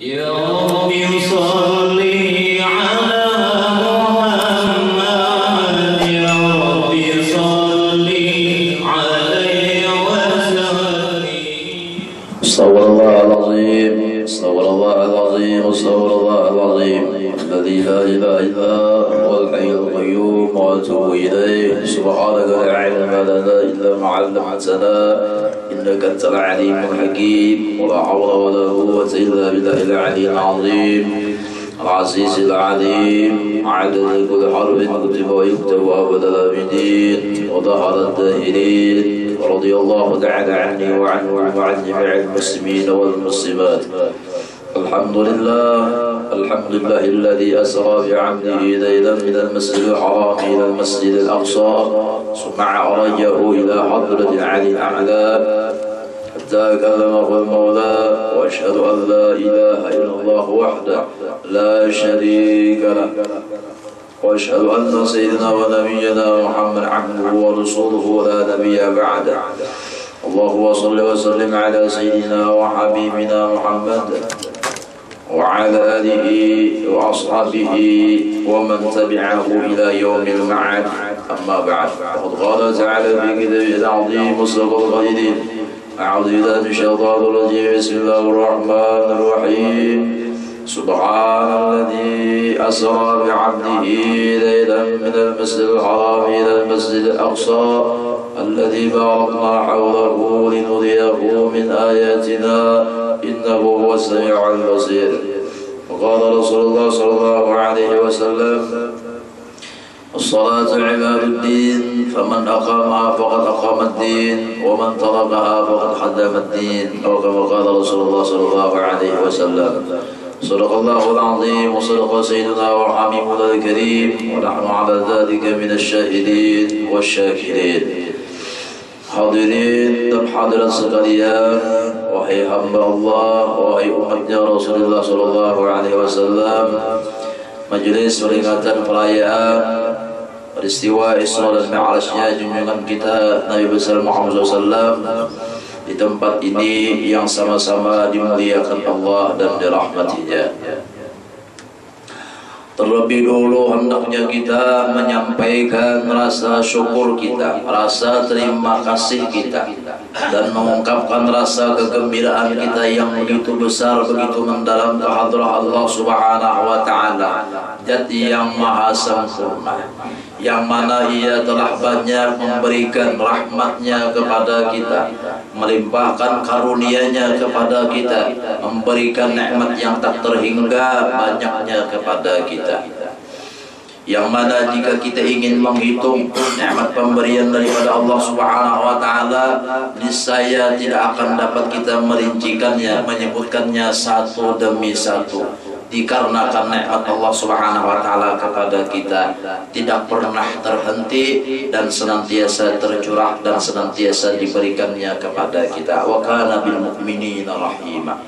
يا رب صل على محمد يا رب صل عليه وسلم. استغفر الله العظيم استغفر الله العظيم استغفر الله العظيم الذي لا اله الا هو الحي القيوم واتوب اليه. سبحانك لا علم لنا الا ما علمتنا انك انت العليم الحكيم ولا حول ولا قوه الا بالله العلي العظيم العزيز العليم عدد كل حرف كتب ويكتب ابد الابدين وظهر الداهرين. ورضي الله تعالى عني وعنه وعن جميع المسلمين والمسلمات. الحمد لله الذي أسرى بعبده ليلا من المسجد الحرام إلى المسجد الأقصى ثم عرجه إلى حضرة العلي الأعلى حتى كلمه المولى. وأشهد أن لا إله إلا الله وحده لا شريك له وأشهد أن سيدنا ونبينا محمد عبده ورسوله لا نبي بعده. اللهم صل وسلم على سيدنا وحبيبنا محمد وعلى آله وأصحابه ومن تبعه إلى يوم المعاد. أما بعد، فقد قال تعالى في كتابه العظيم وصدق القائلين: أعوذ بالله من الشيطان الرجيم. بسم الله الرحمن الرحيم. سبحان الذي أسرى بعبده ليلا من المسجد الحرام إلى المسجد الأقصى الذي باركنا حوله لنريه من آياتنا إنه هو السميع البصير. وقال رسول الله صلى الله عليه وسلم: الصلاة عماد الدين فمن أقامها فقد أقام الدين ومن تركها فقد حدم الدين. أو كما قال رسول الله صلى الله عليه وسلم. صدق الله العظيم وصدق سيدنا وحبيبنا الكريم ونحن على ذلك من الشاهدين والشاكرين. Hadirin dan hadirat sekalian, wahai hamba Allah, wahai umatnya Rasulullah sallallahu alaihi wasallam, majelis peringatan perayaan peristiwa Isra dan Mi'rajnya junjungan kita Nabi besar Muhammad SAW di tempat ini yang sama-sama dimuliakan Allah dan dirahmatinya. Terlebih dulu hendaknya kita menyampaikan rasa syukur kita, rasa terima kasih kita, dan mengungkapkan rasa kegembiraan kita yang begitu besar, begitu mendalam ke hadrah Allah Subhanahu wa Ta'ala, Zat yang maha sempurna, yang mana Ia telah banyak memberikan rahmatnya kepada kita, melimpahkan karunia-Nya kepada kita, memberikan nikmat yang tak terhingga banyaknya kepada kita. Yang mana jika kita ingin menghitung nikmat pemberian daripada Allah Subhanahu wa Ta'ala, niscaya tidak akan dapat kita merincikannya, menyebutkannya satu demi satu. Dikarenakan nikmat Allah Subhanahu wa Ta'ala kepada kita tidak pernah terhenti dan senantiasa tercurah dan senantiasa diberikannya kepada kita. Wa kana bil mu'minina rahima.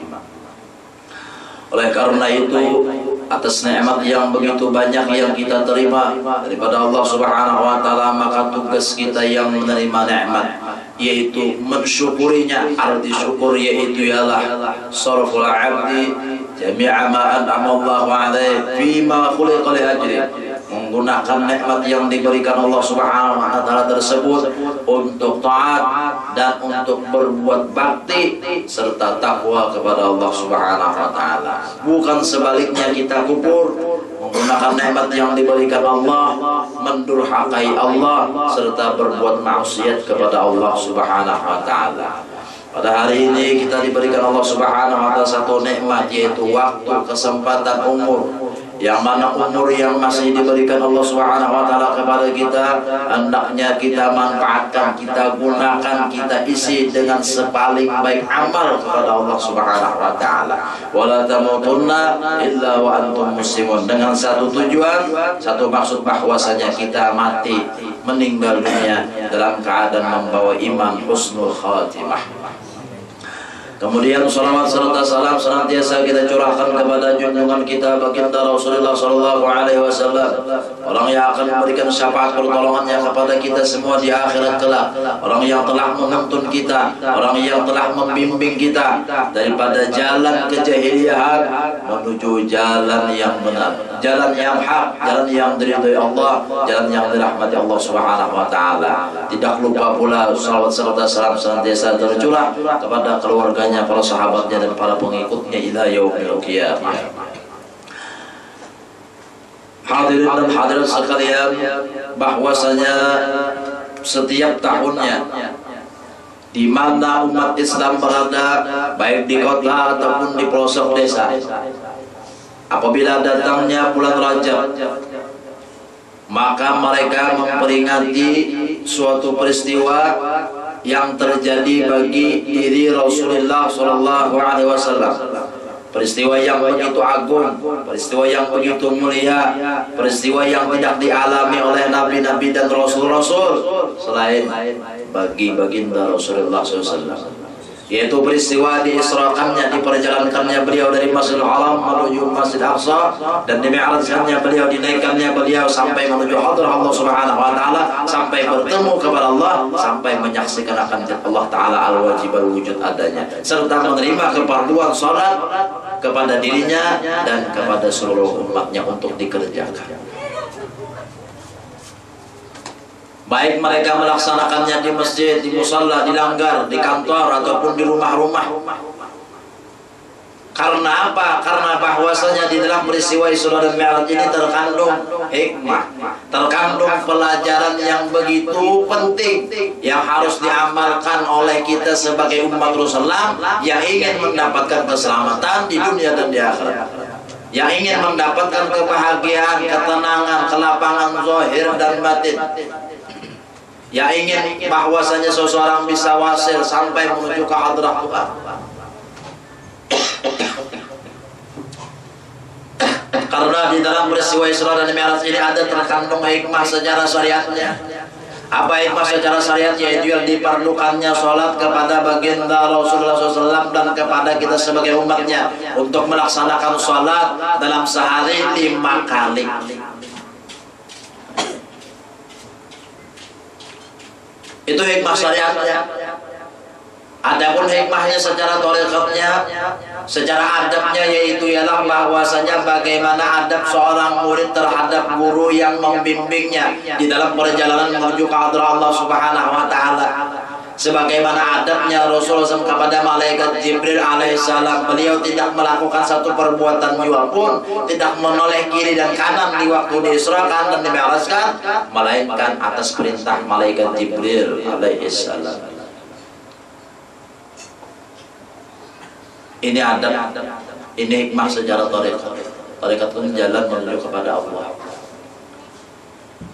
Oleh karena itu, atas nikmat yang begitu banyak yang kita terima daripada Allah Subhanahu wa Ta'ala, maka tugas kita yang menerima nikmat yaitu mensyukurinya. Arti syukur yaitu ialah sarful 'abdi jami'a ma an'ama Allahu 'alaihi fima khuliqa li ajri, menggunakan nikmat yang diberikan Allah Subhanahu wa Ta'ala tersebut untuk taat dan untuk berbuat bakti serta takwa kepada Allah Subhanahu wa Ta'ala. Bukan sebaliknya kita kufur, menggunakan nikmat yang diberikan Allah, mendurhakai Allah serta berbuat maksiat kepada Allah Subhanahu wa Ta'ala. Pada hari ini kita diberikan Allah Subhanahu wa Ta'ala satu nikmat, yaitu waktu, kesempatan, umur. Yang mana umur yang masih diberikan Allah Subhanahu wa Ta'ala kepada kita, hendaknya kita manfaatkan, kita gunakan, kita isi dengan sepaling baik amal kepada Allah Subhanahu wa Ta'ala. Wala tamutunna illa wa antum muslimun, dengan satu tujuan, satu maksud, bahwasanya kita mati, meninggal dunia dalam keadaan membawa iman, husnul khatimah. Kemudian salawat serta salam senantiasa kita curahkan kepada junjungan kita baginda Rasulullah sallallahu alaihi wasallam, orang yang akan memberikan syafaat pertolongannya kepada kita semua di akhirat kelak, orang yang telah menuntun kita, orang yang telah membimbing kita daripada jalan kejahilian pilihan menuju jalan yang benar, jalan yang hak, jalan yang diridhoi Allah, jalan yang dirahmati Allah Subhanahu wa taala. Tidak lupa pula salawat serta salam senantiasa tercurah kepada keluarganya, para sahabatnya dan para pengikutnya ila yaumil qiyamah. Hadirin dan hadirat sekalian, bahwasanya setiap tahunnya di mana umat Islam berada, baik di kota ataupun di pelosok desa, apabila datangnya bulan Rajab, maka mereka memperingati suatu peristiwa yang terjadi bagi diri Rasulullah SAW. Peristiwa yang begitu agung, peristiwa yang begitu mulia, peristiwa yang tidak dialami oleh nabi-nabi dan rasul-rasul selain bagi baginda Rasulullah SAW, yaitu peristiwa diisrakannya, diperjalankannya beliau dari Masjidil Haram menuju Masjid Aqsa, dan dimi'rajkannya beliau, dinaikkannya beliau sampai menuju hadrah Allah Subhanahu wa taala, sampai bertemu kepada Allah, sampai menyaksikan akan Allah taala al-wajib al-wujud adanya, serta menerima keperluan salat kepada dirinya dan kepada seluruh umatnya untuk dikerjakan. Baik mereka melaksanakannya di masjid, di musalla, di langgar, di kantor ataupun di rumah-rumah. Karena apa? Karena bahwasanya di dalam peristiwa Isra dan Mi'raj ini terkandung hikmah, terkandung pelajaran yang begitu penting yang harus diamalkan oleh kita sebagai umat Rasulullah yang ingin mendapatkan keselamatan di dunia dan di akhirat, yang ingin mendapatkan kebahagiaan, ketenangan, kelapangan zahir dan batin, yang ingin bahwasanya seseorang bisa wasil sampai menuju ke hadrah Tuhan. Karena di dalam peristiwa Isra dan Mi'raj ini ada terkandung hikmah secara syariatnya. Apa hikmah secara syariat? Yaitu yang diperlukannya sholat kepada baginda Rasulullah SAW dan kepada kita sebagai umatnya untuk melaksanakan sholat dalam sehari 5 kali. Itu hikmah syariatnya. Adapun hikmahnya secara thariqatnya, secara adabnya, yaitu ialah bahwasanya bagaimana adab seorang murid terhadap guru yang membimbingnya di dalam perjalanan menuju ke hadrah Allah Subhanahu wa taala. Sebagaimana adabnya Rasulullah SAW kepada malaikat Jibril alaihissalam, beliau tidak melakukan satu perbuatan jua pun, tidak menoleh kiri dan kanan di waktu diisrakan dan dimi'rajkan, melainkan atas perintah malaikat Jibril alaihissalam. Ini adab, ini hikmah secara thariqat. Thariqat itu jalan menuju kepada Allah.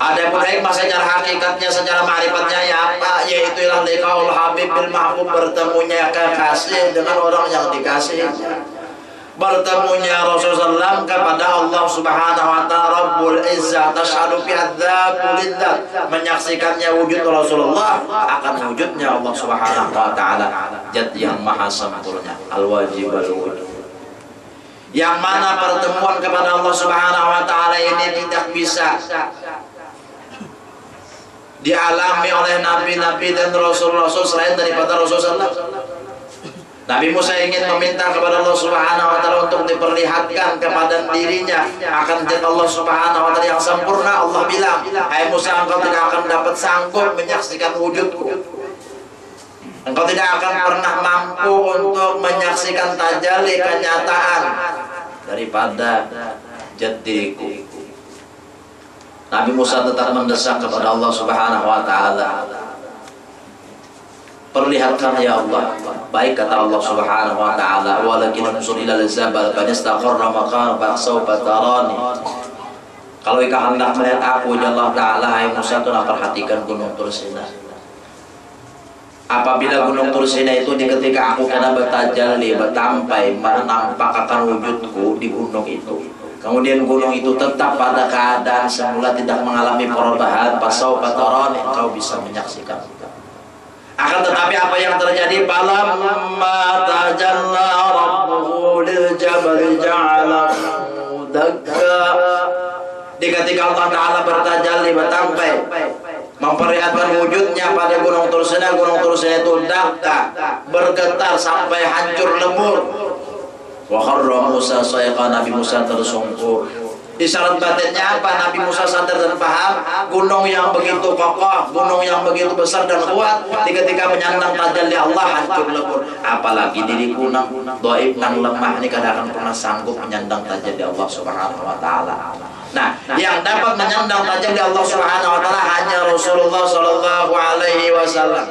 Ada pun hikmah secara hakikatnya, secara ma'rifatnya ya apa? Yaitu ialah liqaul habib bil mahbub, bertemunya kekasih dengan orang yang dikasihinya. Bertemunya Rasulullah SAW kepada Allah Subhanahu wa taala Rabbul Izzah, tasyhadu fi adzatu lidzat, menyaksikannya wujud Rasulullah akan wujudnya Allah Subhanahu wa taala, zat yang maha sempurna, al-wajib al-wujud. Yang mana pertemuan kepada Allah Subhanahu wa taala ini tidak bisa dialami oleh nabi-nabi dan rasul-rasul selain daripada Rasulullah SAW. Nabi Musa ingin meminta kepada Allah Subhanahu wa taala untuk diperlihatkan kepada dirinya akan zat Allah Subhanahu wa taala yang sempurna. Allah bilang, "Hai Musa, engkau tidak akan dapat sanggup menyaksikan wujudku. Engkau tidak akan pernah mampu untuk menyaksikan tajalli, kenyataan daripada zat diriku." Nabi Musa tetap mendesak kepada Allah Subhanahu wa taala, "Perlihatkan ya Allah." Baik kata Allah Subhanahu wa taala, "Walakin unsur ilal jabal fa istaqarra maqam fa sawfa tarani." Kalau engkau hendak melihat aku, ya Allah taala, hai Musa, tolong perhatikan gunung Tursina. Apabila gunung Tursina itu ketika aku kena bertajalli, bertampai, menampakkan wujudku di gunung itu, kemudian gunung itu tetap pada keadaan semula, tidak mengalami perubahan, fa sawfa tarani, engkau bisa menyaksikan. Akan tetapi apa yang terjadi? Falamma tajalla rabbuhu lil jabal ja'alahu dakka. Ketika Allah Ta'ala bertajalli, bertampai, memperlihatkan wujudnya pada gunung Tursina itu dakka, bergetar sampai hancur lebur. Wa kharra Musa sa'iqa, Nabi Musa tersungkur. Isyarat batinnya apa? Nabi Musa sadar dan paham gunung yang begitu kokoh, gunung yang begitu besar dan kuat ketika menyandang tajalli Allah hancur lebur. Apalagi diriku nang dhaif nang lemah ini kada akan pernah sanggup menyandang tajalli Allah Subhanahu wa taala. Nah, yang dapat menyandang tajalli Allah Subhanahu wa taala hanya Rasulullah sallallahu alaihi wasallam.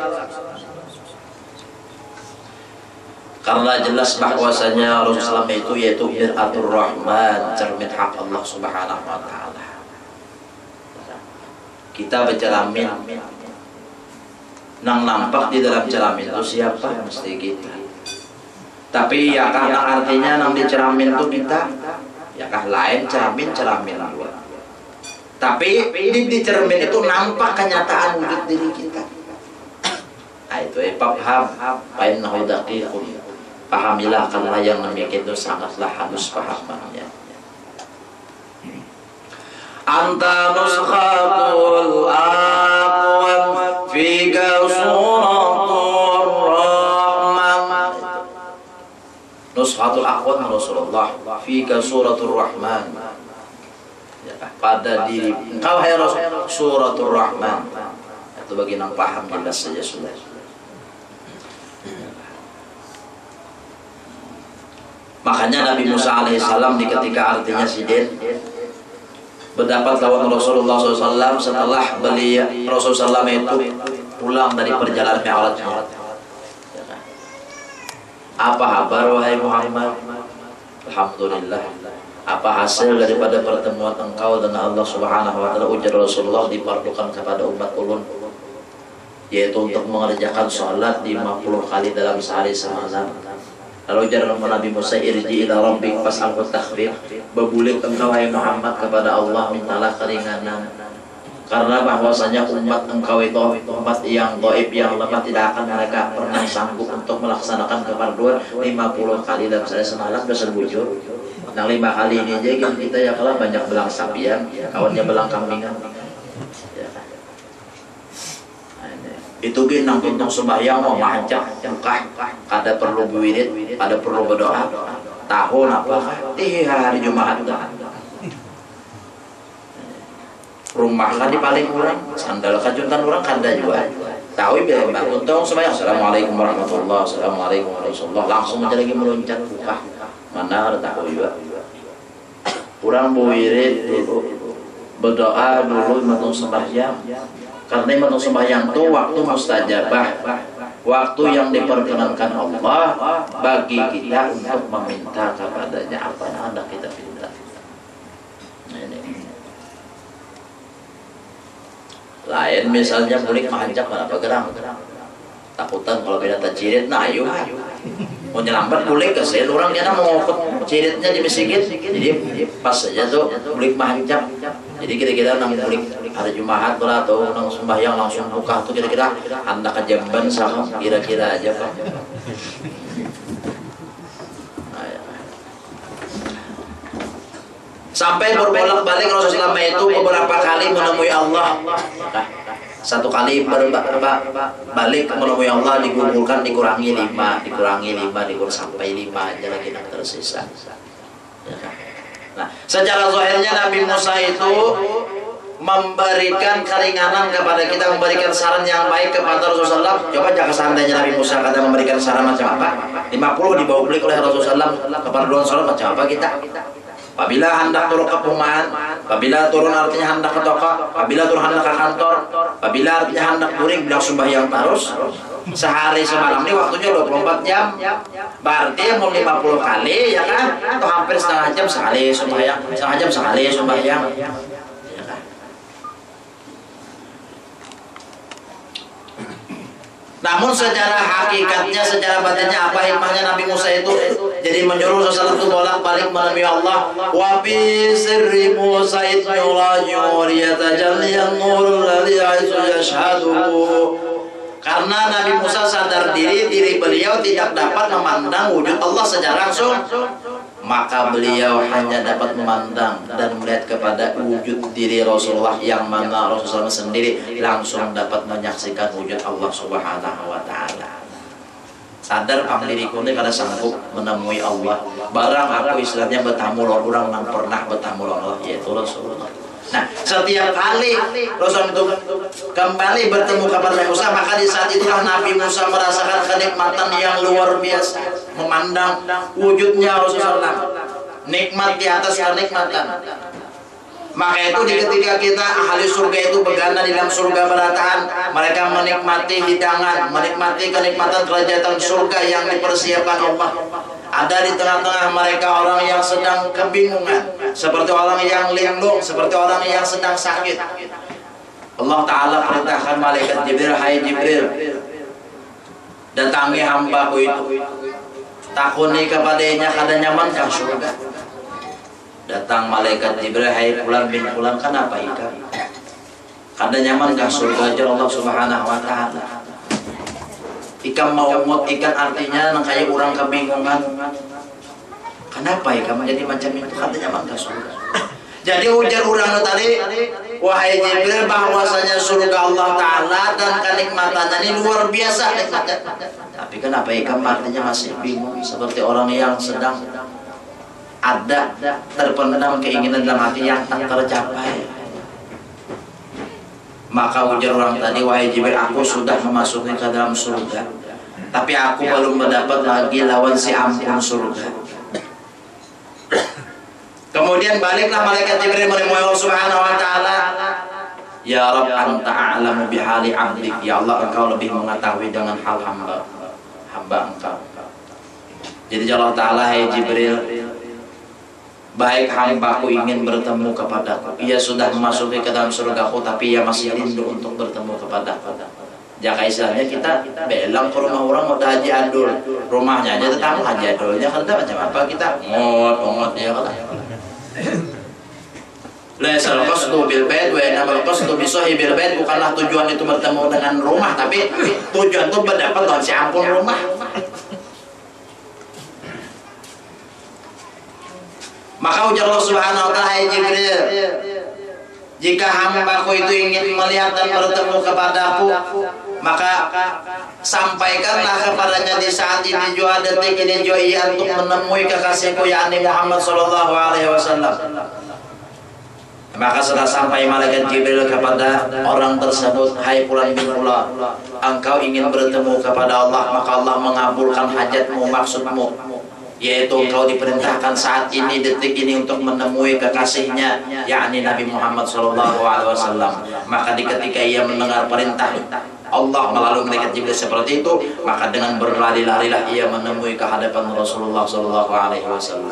Karena jelas bahwasanya Rasulullah itu yaitu Mir'atul Rahman, cermin hak Allah Subhanahu wa taala. Kita bercermin, nang nampak di dalam cermin itu siapa? Mesti kita. Tapi ya karena artinya nang di cermin itu kita, ya kah lain cermin luar. Tapi di cermin itu nampak kenyataan wujud diri kita. Nah, itu paham, painnahu daqiqun. Pahamilah karena yang demikian itu sangatlah halus pahamannya. Anta nuskhatul aqwam fika suratul rahman. Nuskhatul aqwam Rasulullah fika suratul rahman. Ya, pada diri engkau hai Rasul suratul rahman. Itu bagi yang paham jelas saja sudah. Makanya Nabi Musa alaihissalam di ketika artinya sidin berdapat lawan Rasulullah SAW setelah beliau Rasulullah SAW itu pulang dari perjalanan Mi'raj. Apa kabar wahai Muhammad? Alhamdulillah. Apa hasil daripada pertemuan engkau dengan Allah Subhanahu wa taala? Ujar Rasulullah, diperlukan kepada umat ulun yaitu untuk mengerjakan sholat 50 kali dalam sehari semalam. Lalu jalan Nabi Musa, irji ila rabbik fas'alhu takhfif, berbulik engkau hai Muhammad kepada Allah, mintalah keringanan. Karena bahwasanya umat engkau itu umat yang dhaif, yang lemah, tidak akan mereka pernah sanggup untuk melaksanakan kefarduan 50 kali dalam sehari semalam bersebujur. Nah 5 kali ini aja kita ya kalau banyak belang sapian, kawannya belang kambingan. Itu ginang tuntung sembahyang mau mancak engkah kada perlu wirid, kada perlu berdoa tahun apa di hari Jumat rumah kan di paling kurang sandal kajuntan orang kada juga tahu biar mbak tuntung sembahyang assalamualaikum warahmatullahi assalamualaikum warahmatullahi langsung aja lagi meloncat buka mana ada tahu juga kurang wirid dulu berdoa dulu matung sembahyang. Karena menurut sembahyang itu waktu mustajabah, waktu yang diperkenankan Allah bagi kita untuk meminta kepadanya apa yang hendak kita minta. Lain misalnya kulit mancak apa gerang, takutan kalau beda cirit, nah ayo mau nyelambat kulit kesel orang dia mau ngokut ciritnya di masjid, jadi pas saja tuh kulit mancak. Jadi kira-kira nang kulit hari Jumat atau nang sembahyang langsung buka tuh kira-kira anda kejamban sama kira-kira aja Pak. Sampai berbolak-balik Rasulullah itu beberapa kali menemui Allah. Nah, satu kali balik menemui Allah digugurkan dikurangi 5 sampai 5 aja lagi yang tersisa. Nah, secara zahirnya Nabi Musa itu memberikan keringanan kepada kita, memberikan saran yang baik kepada Rasulullah. Coba jangan seandainya Nabi Musa kata memberikan saran macam apa? 50 dibawa balik oleh Rasulullah kepada Rasulullah macam apa kita? Apabila hendak turun ke perumahan, apabila turun artinya hendak ke toko, apabila turun hendak ke kantor, apabila artinya hendak guring bilang sembahyang terus sehari semalam ini waktunya 24 jam. Berarti mau 50 kali ya kan? Atau hampir setengah jam sekali sembahyang, setengah jam sekali sembahyang. Namun secara hakikatnya, secara batinnya apa hikmahnya Nabi Musa itu jadi menyuruh sesuatu itu bolak-balik menemui Allah. Wa fi sirri Musa ityulaju riyatajalliyan nurul ladzi yashhadu. Karena Nabi Musa sadar diri beliau tidak dapat memandang wujud Allah secara langsung, maka beliau hanya dapat memandang dan melihat kepada wujud diri Rasulullah, yang mana Rasulullah sendiri langsung dapat menyaksikan wujud Allah Subhanahu wa taala. sadar diriku ini kada sanggup menemui Allah. Barang aku istilahnya bertamu orang yang pernah bertamu Allah, yaitu Rasulullah. Nah, setiap kali Rasul itu kembali bertemu kepada Musa, maka di saat itulah Nabi Musa merasakan kenikmatan yang luar biasa, memandang wujudnya Rasulullah, nikmat di atas kenikmatan. Maka itu ketika kita ahli surga itu berganda di dalam surga berataan, mereka menikmati hidangan, menikmati kenikmatan kerajaan surga yang dipersiapkan Allah. Ada di tengah-tengah mereka orang yang sedang kebingungan, seperti orang yang linglung, seperti orang yang sedang sakit. Allah Ta'ala perintahkan malaikat Jibril, hai Jibril, datangi hambaku itu, takuni kepadanya kada nyamankah surga. Datang malaikat Jibril, hai fulan bin fulan, kenapa ikan? Kada nyamankah surga aja Allah Subhanahu wa Ta'ala. Ikan mau mut, ikan artinya nang kayak orang kebingungan. Kenapa ikan menjadi macam itu? Katanya mangga surga. Jadi ujar orang tadi, wahai Jibril, bahwasanya surga Allah Ta'ala dan kenikmatannya ini luar biasa nikmatnya. Tapi kenapa ikan artinya masih bingung, seperti orang yang sedang ada terpendam keinginan dalam hati yang tak tercapai. Maka ujar orang tadi, wahai Jibril, aku sudah memasuki ke dalam surga, tapi aku belum mendapat lagi lawan si ampun surga. Kemudian baliklah malaikat Jibril menemui Allah Subhanahu wa Ta'ala. Ya Rabb, anta a'lamu bihali abdik. Ya Allah, engkau lebih mengetahui dengan hal hamba engkau. Jadi Allah Ta'ala, hai Jibril, baik hambaku ingin bertemu kepadaku, ia sudah memasuki ke dalam surgaku, tapi ia masih rindu untuk bertemu kepadaku. Jaka istilahnya kita belang ke rumah orang mau haji adul, rumahnya aja tetangga haji adulnya, kada macam apa kita ngot ya kada. Laisal qasdu bil bait wa innamal qasdu bi sahibil bait. Bukanlah tujuan itu bertemu dengan rumah, tapi tujuan itu mendapat dengan si ampun rumah. Maka ujar Allah Subhanahu wa Ta'ala, hai Jibril, jika hambaku itu ingin melihat dan bertemu kepadaku, maka sampaikanlah kepadanya di saat ini jua, detik ini jua, ia untuk menemui kekasihku yakni Muhammad sallallahu alaihi wasallam. Maka setelah sampai malaikat Jibril kepada orang tersebut, hai fulan bin fulan, engkau ingin bertemu kepada Allah, maka Allah mengabulkan hajatmu, maksudmu, yaitu engkau diperintahkan saat ini, detik ini untuk menemui kekasihnya yakni Nabi Muhammad SAW. Maka ketika ia mendengar perintah Allah melalui malaikat Jibril seperti itu, maka dengan berlari-larilah ia menemui kehadapan Rasulullah SAW.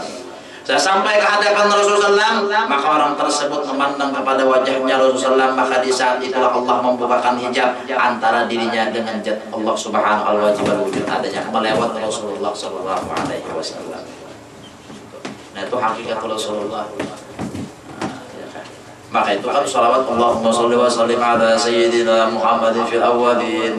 Saya sampai ke hadapan Rasulullah, maka orang tersebut memandang kepada wajahnya Rasulullah, maka di saat itulah Allah membukakan hijab antara dirinya dengan zat Allah Subhanahu wa Ta'ala wujud adanya melewat Rasulullah sallallahu alaihi wasallam. Nah, itu hakikat Rasulullah. Maka itu kan salawat Allahumma sholli wa sallim ala sayyidina Muhammadin fil awwalin,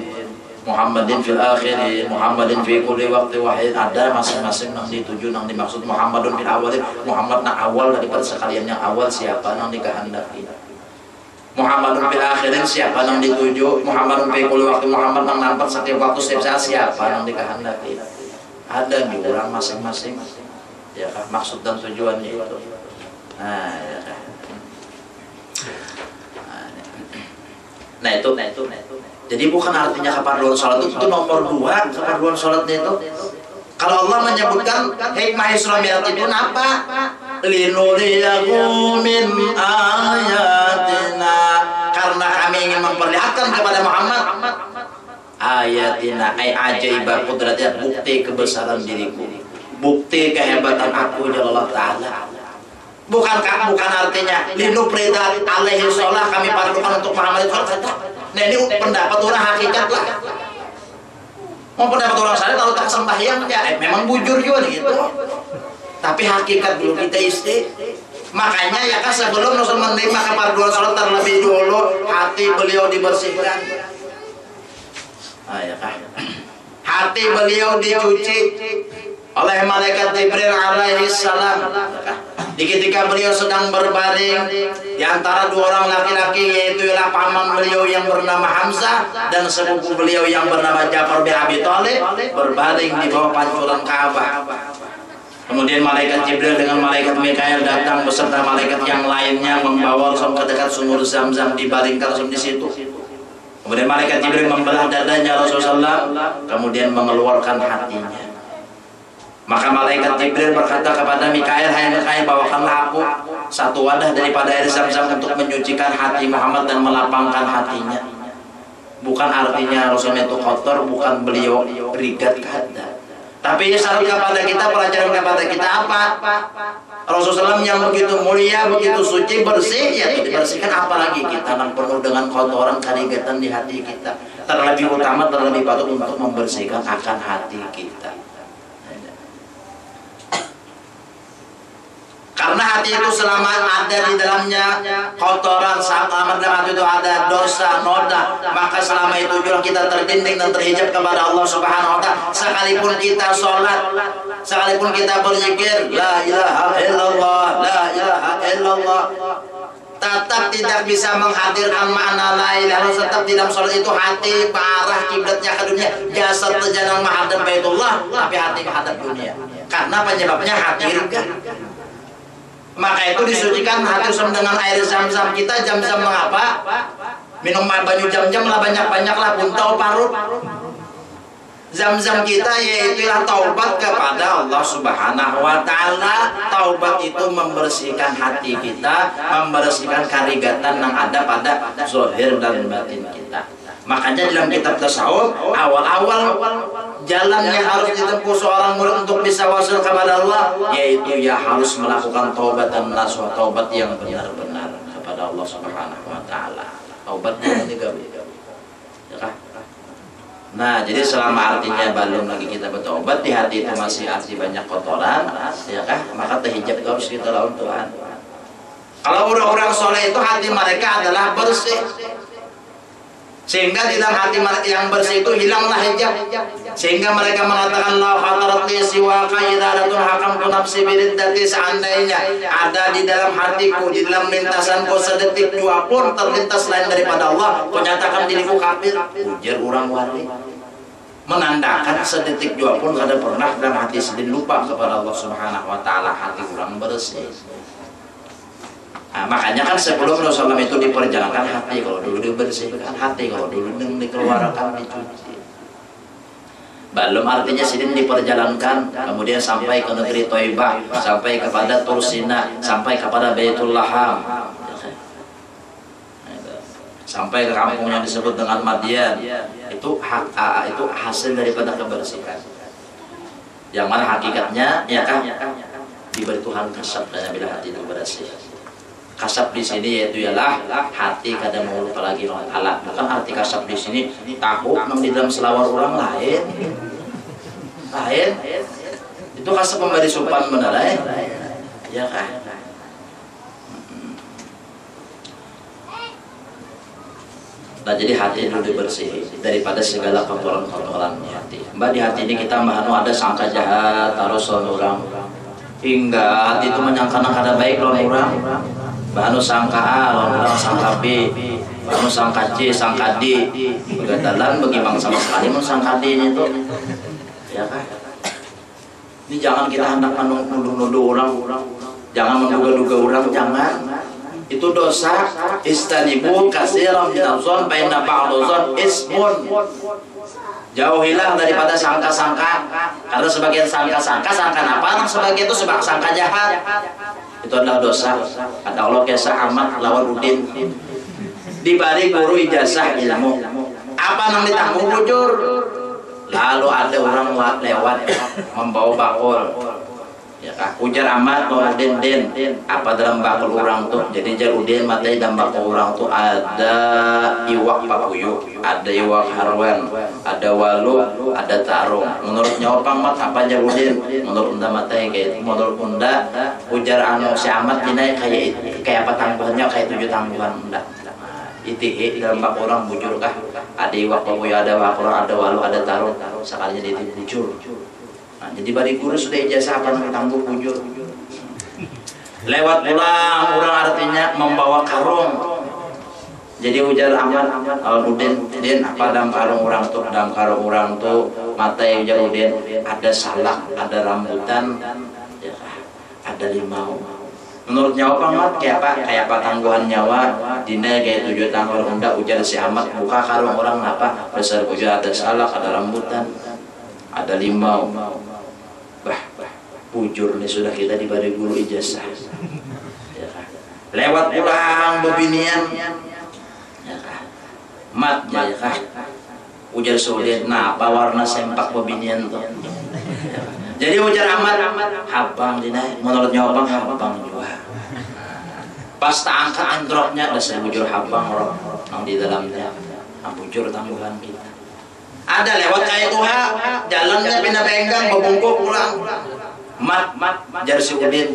Muhammadin fil akhirin, Muhammadin fi kulli waqti wahid. Ada masing-masing nang dituju, nang dimaksud Muhammadun fil awalin, Muhammad nang awal daripada sekalian yang awal, siapa nang dikehendaki. Muhammadun fil akhirin, siapa nang dituju. Muhammadun fi kulli waqti, Muhammad nang nampak setiap waktu setiap saat, siapa nang dikehendaki. Ada di orang masing-masing, ya kan, maksud dan tujuannya itu. Nah, ya kan. Nah itu. Jadi bukan artinya kepaduan sholat itu nomor 2, kepaduan sholatnya itu. Kalau Allah menyebutkan hikmah Isra Mi'raj itu apa? Linuriyakum min ayatina, karena kami ingin memperlihatkan kepada Muhammad ayatina, ay ajaibah qudratiya, bukti kebesaran diriku, bukti kehebatan aku ya Allah Ta'ala. Bukan artinya linupridat alaihi sholah, kami padukan untuk Muhammad itu. Nah ini pendapat orang hakikat lah. Mau pendapat orang saya kalau tak sembahyang ya memang bujur juga gitu. Tapi hakikat dulu kita isti. Makanya ya kan sebelum Rasul menerima kepaduan sholat terlebih dulu hati beliau dibersihkan. Ya kan. Hati beliau dicuci. oleh malaikat Jibril alaihi salam. Di ketika beliau sedang berbaring di antara dua orang laki-laki, yaitu ialah paman beliau yang bernama Hamzah dan sepupu beliau yang bernama Ja'far bin Abi Thalib, berbaring di bawah pancuran Ka'bah. Kemudian malaikat Jibril dengan malaikat Mikail datang beserta malaikat yang lainnya membawa Rasul ke dekat sumur Zam-Zam, dibaringkan Rasul di situ. Kemudian malaikat Jibril membelah dadanya Rasulullah, kemudian mengeluarkan hatinya. Maka malaikat Jibril berkata kepada Mikail, "Hai Mikail, bawakanlah aku satu wadah daripada air Zam-Zam untuk menyucikan hati Muhammad dan melapangkan hatinya." Bukan artinya Rasulullah itu kotor, bukan beliau berikat kada. Tapi syarat kepada kita, pelajaran kepada kita apa? Rasulullah yang begitu mulia, begitu suci, bersih, ya dibersihkan, apalagi kita yang penuh dengan kotoran, karigatan di hati kita. Terlebih utama, terlebih patut untuk membersihkan akan hati kita. Karena hati itu selama ada di dalamnya kotoran, selama dalam hati itu ada dosa, noda, maka selama itu juga kita terdinding dan terhijab kepada Allah Subhanahu wa Ta'ala. Sekalipun kita sholat, sekalipun kita berzikir la ilaha illallah, la ilaha illallah, tetap tidak bisa menghadirkan makna la ilaha illallah. Tetap di dalam sholat itu hati arah kiblatnya ke dunia, jasad terjadang menghadap Baitullah, tapi hati menghadap dunia. Karena penyebabnya hati riga. Maka itu disucikan hati dengan air Zam-Zam kita. Zam-Zam mengapa? Minum banyu Zam-Zam lah banyak-banyaklah, buntau parut. Zam-Zam kita yaitulah taubat kepada Allah Subhanahu wa Ta'ala. Taubat itu membersihkan hati kita, membersihkan karigatan yang ada pada zahir dan batin kita. Makanya dalam kitab tasawuf, awal-awal jalan yang harus ditempuh seorang murid untuk bisa wasul kepada Allah, yaitu ya harus melakukan taubat dan nasuh, taubat yang benar-benar kepada Allah Subhanahu wa Ta'ala. Taubat yang tiga-tiga. Ya kan? Nah, jadi selama artinya belum lagi kita bertobat, di hati itu masih banyak kotoran, ya kan? Maka terhijab itu harus kita lawan Tuhan. Kalau orang-orang soleh itu hati mereka adalah bersih, sehingga di dalam hati yang bersih itu hilanglah hijab, sehingga mereka mengatakan la khatarat li siwaka idaratul hakamtu nafsi biriddati, seandainya ada di dalam hatiku, di dalam lintasanku sedetik jua pun terlintas lain daripada Allah, menyatakan diriku kafir. Ujar orang wali, menandakan sedetik jua pun kada pernah dalam hati sedih lupa kepada Allah Subhanahu wa Ta'ala, hati orang bersih. Nah, makanya kan sebelum Rasulullah itu diperjalankan hati, kalau dulu dibersihkan hati, kalau dulu dikeluarkan dicuci. Belum artinya sidin diperjalankan, kemudian sampai ke negeri Thaibah, sampai kepada Tursina, sampai kepada Baitul Laham, sampai ke kampung yang disebut dengan Madian. Itu itu hasil daripada kebersihan. Yang mana hakikatnya ya kan diberi Tuhan kasab dan bila hati itu bersih. Kasab di sini yaitu ialah hati kada mau lupa lagi Allah Ta'ala. Bukan arti kasab di sini tahu di dalam selawar orang lain. Itu kasab memberi supan benar ya kan. Nah, jadi hati itu dibersih daripada segala kotoran-kotoran hati. Mbak, di hati ini kita ada sangka jahat, taruh orang. Hingga hati itu menyangka kada baik lawan orang. Banu sangka A, lawan sangka B, banu sangka C, sangka D. Begadalan bagi bangsa sekali sangka D ini tuh, ya kan? Ini jangan kita hendak menuduh orang, jangan menduga-duga orang, jangan. Itu dosa. Istanibu katsiran minadh-dhon baina ba'dadh-dhon ismun. Jauhilah daripada sangka-sangka, karena sebagian sangka-sangka apa? Sebagian itu sangka jahat. Itu adalah dosa. Kata Allah, kisah Ahmad lawan Udin, diberi guru ijazah ilmu, apa yang ditanggung bujur. Lalu ada orang lewat membawa bakul, ya kah? Ujar Ahmad lawan Udin, apa dalam bakul orang tuh? Jadi jar Udin matai dalam bakul orang tuh ada iwak pakuyu, ada iwak harwan, ada walu, ada tarung. Menurut nyawa Ahmad apa jar Udin? Menurut unda matai kayak, menurut unda ujar si Ahmad ini kayak apa tangguhannya, kayak 7 tangguhan unda. Itihi dalam bak orang bujur kah? Ada iwak pakuyu, ada bakul, ada walu, ada tarung. Sekalinya dia bujur. Nah, jadi bari guru sudah ijazah apa tangguh bujur. Lewat pulang orang artinya membawa karung. Jadi ujar Ahmad Udin, Udin apa dalam karung orang tuh mata ujar Udin ada salak, ada rambutan, ya, ada limau. Menurut nyawa Ahmad kayak apa tangguhan nyawa dina kayak 7 tahun rendah ujar si Ahmad buka karung orang apa besar ujar ada salak, ada rambutan, ada limau. Bah bujur nih sudah kita diberi guru ijazah. Ya, lewat pulang bebinian. Mat ya kah ujar Sudin nah apa warna sempak bebinian tuh jadi ujar Ahmad habang dina menurut nyawabang habang juga pas tak angkat androknya ada saya bujur habang orang yang di dalamnya bujur tangguhan kita ada lewat kayak tuha jalannya pindah benggang bebungkuk pulang mat jar Sudin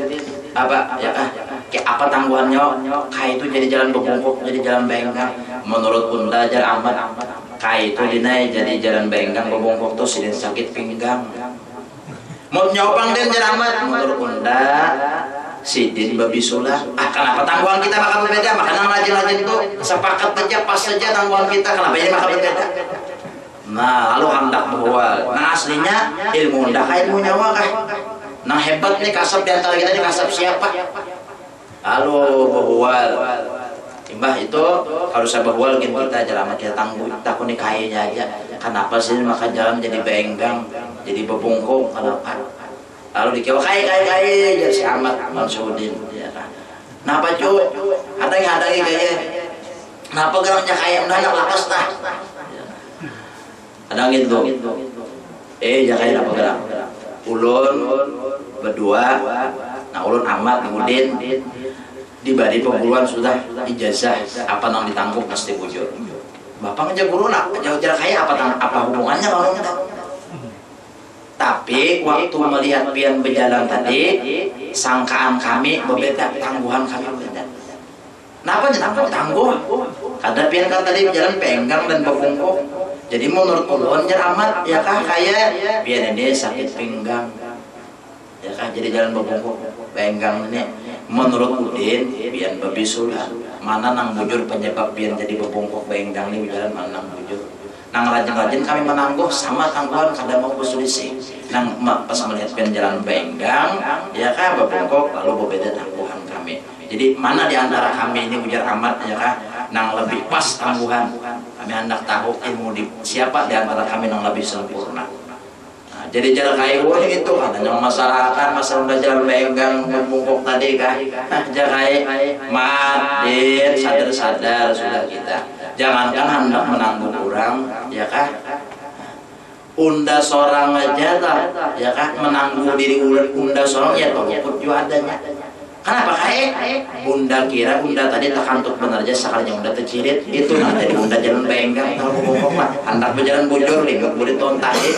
apa ya kah kayak apa tangguhannya kayak itu jadi jalan bebungkuk jadi jalan benggang menurut Bunda jar Ahmad kayak itu dinai jadi jalan benggang bebungkuk tuh sidin sakit pinggang mau nyopang dan jar Ahmad menurut Bunda sidin babi sulah kenapa tangguhan kita bakal berbeda makanya rajin-rajin tuh sepakat aja pas saja tangguhan kita kenapa ini bakal berbeda nah lalu hendak bahwa nah aslinya ilmu unda kayak ilmu nyawa kah nah hebat nih kasab diantara kita ini kasab siapa halo bahwal Mbah itu harus bahwal kita jalan kita tangguh takut nih kayaknya aja kenapa sih maka jalan jadi benggang jadi bebungkuk kenapa lalu dikira kaya jadi si Ahmad Mansudin ya kan kenapa cuy ada yang kaya kenapa geraknya kaya mendadak lakas nah ada gitu ya kaya apa gerak ulun berdua nah ulun Ahmad kemudian diberi pengguruan sudah ijazah apa nang ditangguh pasti bujur bapak aja guru nak jauh-jauh kaya apa hubungannya kalau enggak tapi waktu melihat pian berjalan tadi sangkaan kami berbeda tangguhan kami berbeda kenapa tangguh karena pian kan tadi berjalan penggang dan bebungkuk jadi menurut ulun jar Ahmad ya kah kaya pian ini sakit pinggang ya kah jadi jalan bebungkuk penggang ini menurut Udin pian babi sulah mana nang bujur penyebab pian jadi bebungkuk benggang ini jalan mana nang bujur nang rajin-rajin kami menangguh sama tangguhan kada mau berselisih nang pas melihat pian jalan benggang ya kah bebungkuk lalu berbeda tangguhan kami jadi mana di antara kami ini ujar Ahmad ya kah nang lebih pas tangguhan kami hendak tahu ilmu di siapa di antara kami nang lebih sempurna. Jadi jalan kayu itu adanya masalah udah jalan benggang bungkuk tadi kah jalan kayu madir sadar sudah kita jangankan hendak menanggung kurang ya kah unda seorang aja ya kah menanggung diri unda seorang ya tolong juga adanya kenapa kayak bunda kira bunda tadi terkantuk benar aja sekalinya bunda tercirit itu nanti bunda jalan benggang kalau bungkuk lah hendak berjalan bujur lima boleh tahun tadi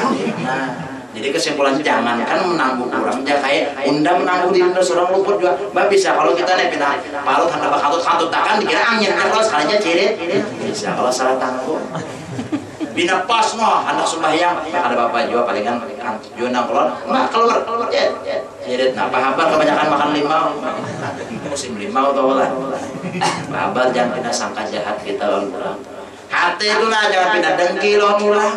nah jadi kesimpulan jangankan menanggung kurang aja kayak unda menanggung diri seorang luput juga mbak bisa kalau kita nih pindah parut hendak bakatut takkan dikira angin kalau sekalinya cirit bisa kalau salah tangguh bina pas no hendak sembahyang ada bapak juga palingan jualan keluar ya cirit nah pahabar kebanyakan makan limau musim limau tau lah pahabar jangan pindah sangka jahat kita orang hati itu lah jangan pindah dengki loh mulah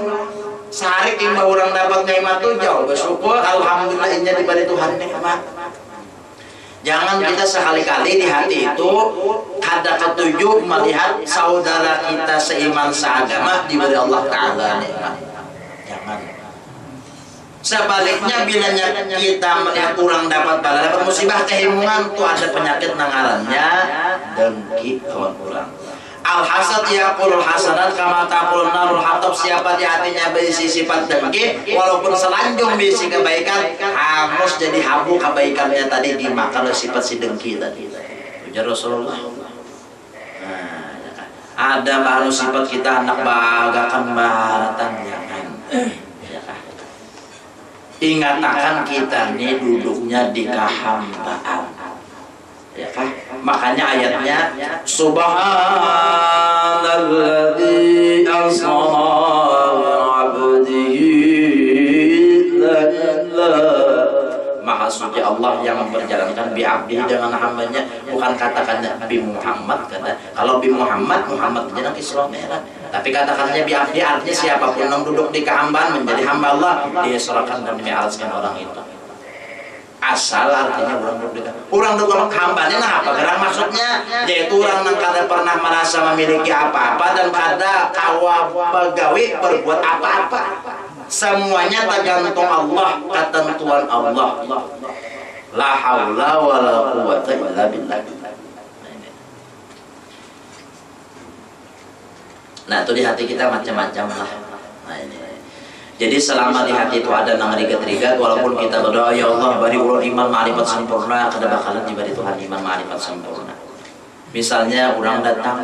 sehari timbang orang dapat nikmat tuh jauh bersyukur alhamdulillah ini diberi Tuhan nikmat jangan kita sekali-kali di hati itu kada ketujuh melihat saudara kita seiman seagama diberi Allah Ta'ala nikmat jangan sebaliknya bila kita melihat orang dapat bala dapat musibah kehimungan tuh ada penyakit nangarannya dengki kawan orang al-hasad yaqulul hasanat kama taqulun narul hatab siapa di hatinya berisi sifat dengki walaupun selanjung berisi kebaikan hangus jadi habu kebaikannya tadi dimakan oleh sifat si dengki tadi ujar Rasulullah ada baru sifat kita anak bagakan baratan jangan ingatakan kita ini duduknya di kehambaan ya kan makanya ayatnya subhanalladzi asra bi 'abdihi la ilaha suci Allah yang memperjalankan bi'abdi dengan hambanya, bukan katakannya bi Muhammad. Kata kalau bi Muhammad, Muhammad jeneng Islam merah. Tapi katakannya bi'abdi artinya siapapun yang duduk di kehambaan menjadi hamba Allah, dia serahkan dan dimi'rajkan orang itu. Asal artinya orang duduk hambanya, nah apa gerang maksudnya, yaitu orang yang kada pernah merasa memiliki apa-apa dan kada kawa begawi berbuat apa-apa, semuanya tergantung Allah, ketentuan Allah. La haula wala quwwata illa billah. Nah itu di hati kita macam-macam lah. Nah ini. Jadi selama di hati itu ada nangari ketriga, walaupun kita berdoa ya Allah beri ulun iman ma'rifat sempurna, kada bakalan diberi Tuhan iman ma'rifat sempurna. Misalnya orang datang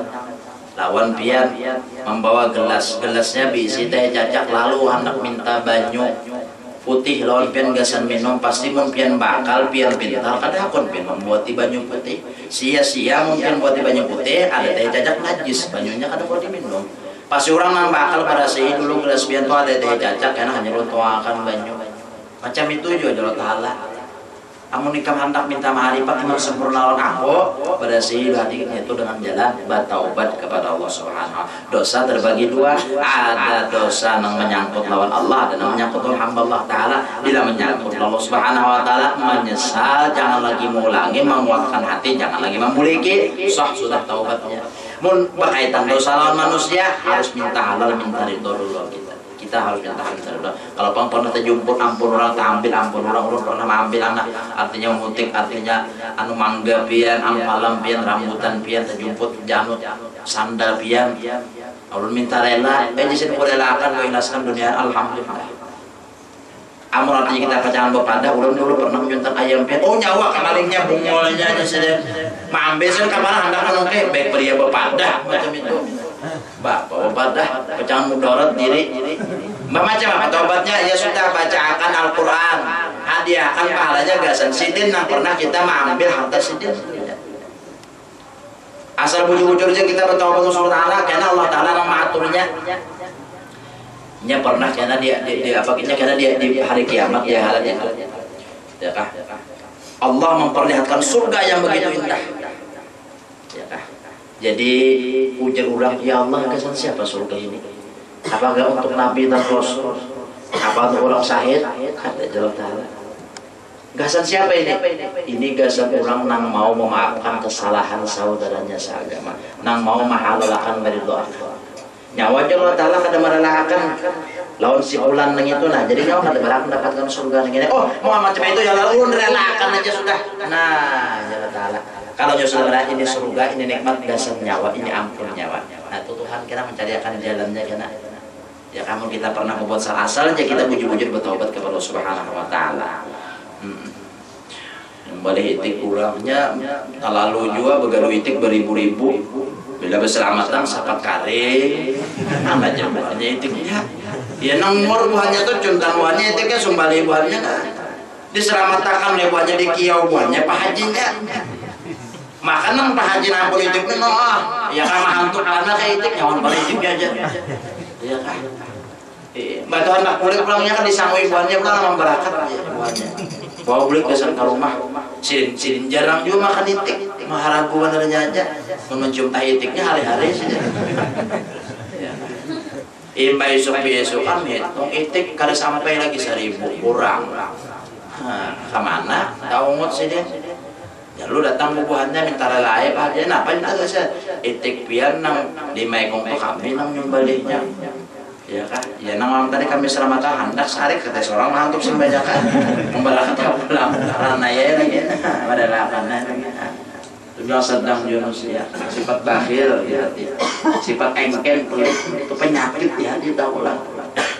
lawan pian membawa gelasnya berisi teh cacak, lalu hendak minta banyu putih, lawan pian gasan minum, pasti mun pian bakal pian pintar kada akon pian membuat banyu putih. Sia-sia mungkin buat banyu putih ada teh cacak najis, banyunya kada boleh diminum. Pasti orang nang bakal pada sih dulu gelas pian tuh ada teh cacak karena hanya lu tuakan banyu. Macam itu juga Allah Taala. Amun nikam hendak minta ma'rifat iman sempurna lawan aku, pada sih hatinya itu dengan jalan bertaubat kepada Allah Subhanahu. Dosa terbagi dua, ada dosa yang menyangkut lawan Allah dan yang menyangkut hamba Allah Taala. Bila menyangkut Allah Subhanahu wa Taala, menyesal, jangan lagi mengulangi, menguatkan hati, jangan lagi memiliki, sah sudah taubatnya. Mun berkaitan dosa lawan manusia harus minta halal, minta ridho dulu kita harus minta halal. Kalau pernah terjumput ampun orang, ambil ampun orang pernah mengambil anak, artinya memutik, artinya anu mangga pian, ampalam pian, rambutan pian, terjumput janut sandal pian, ulun minta rela, jadi saya relakan mengikhlaskan dunia, alhamdulillah. Amun artinya kita pacaran bepadah, ulun dulu pernah menyuntak ayam pian, oh nyawa kemalingnya bungolnya sudah mengambil saya kapan hendak menungke baik pria bepadah macam itu. Bapak bepadah pecahan mudarat diri macam apa tobatnya? Ya sudah bacakan Al-Quran, hadiahkan pahalanya gasan sidin yang pernah kita mengambil harta sidin. Asal bujur-bujur aja kita bertaubat kepada Allah, karena Allah Taala yang mengaturnya. Nya pernah karena dia apa kitnya karena dia di hari kiamat ya halatnya. Ya kah? Allah memperlihatkan surga yang begitu indah. Ya kah? Jadi ujar ulang, ya Allah kesan siapa surga ini? Apakah untuk Nabi dan Rasul? Apa untuk orang sahid? Ada jawab Ta'ala. Gasan siapa ini? Ini gasan orang nang mau memaafkan kesalahan saudaranya seagama, nang mau mahalalakan meridho Allah. Nyawa Allah Ta'ala kada merelakan lawan si ulan nang itu, nah jadi nyawa kada berhak mendapatkan surga nang ini. Oh mau macam itu ya lalu relakan aja sudah. Nah ya Allah Ta'ala, kalau saudara ini surga, ini nikmat gasan nyawa, ini ampun nyawa. Nah itu Tuhan kira mencariakan jalannya kena. Ya kamu kita pernah membuat salah asal aja kita bujur-bujur bertaubat kepada Allah Subhanahu wa Ta'ala. Balik itik kurangnya terlalu juga begalu itik beribu-ribu. Bila berselamatan sapat kare, anak jemaahnya itiknya. Ya nangmor buahnya tuh contoh buahnya itiknya sumbali buahnya kan. Diselamatkan buahnya di kiau buahnya pak hajinya. Makanan pak haji nampun itiknya noh. Ya kan hantu karena kayak itik nyawan balik itiknya aja. Iya kan. Batu anak kulit pulangnya kan disangui buahnya pulang memberakat buahnya. Bawa kulit kesan ke rumah. Sirin jarang juga makan itik. Maharaguan adanya aja. Mencium tahi itiknya hari-hari saja. Imbai besok kan hitung itik kada sampai lagi 1000 kurang. Kemana? Tahu ngut sih dia. Ya lu datang bubuhannya minta relai aja. Napa minta saya itik pian nang di maikong ko kami nang nyumbalihnya. Ya kan? Ya nang tadi kami selamatan hendak sehari kata seorang mantuk sembajakan membalak kata pulang karena ya lagi pada lapangan sudah sedang Yunus ya, sifat bakhil ya, sifat engken itu penyakit ya di daulah.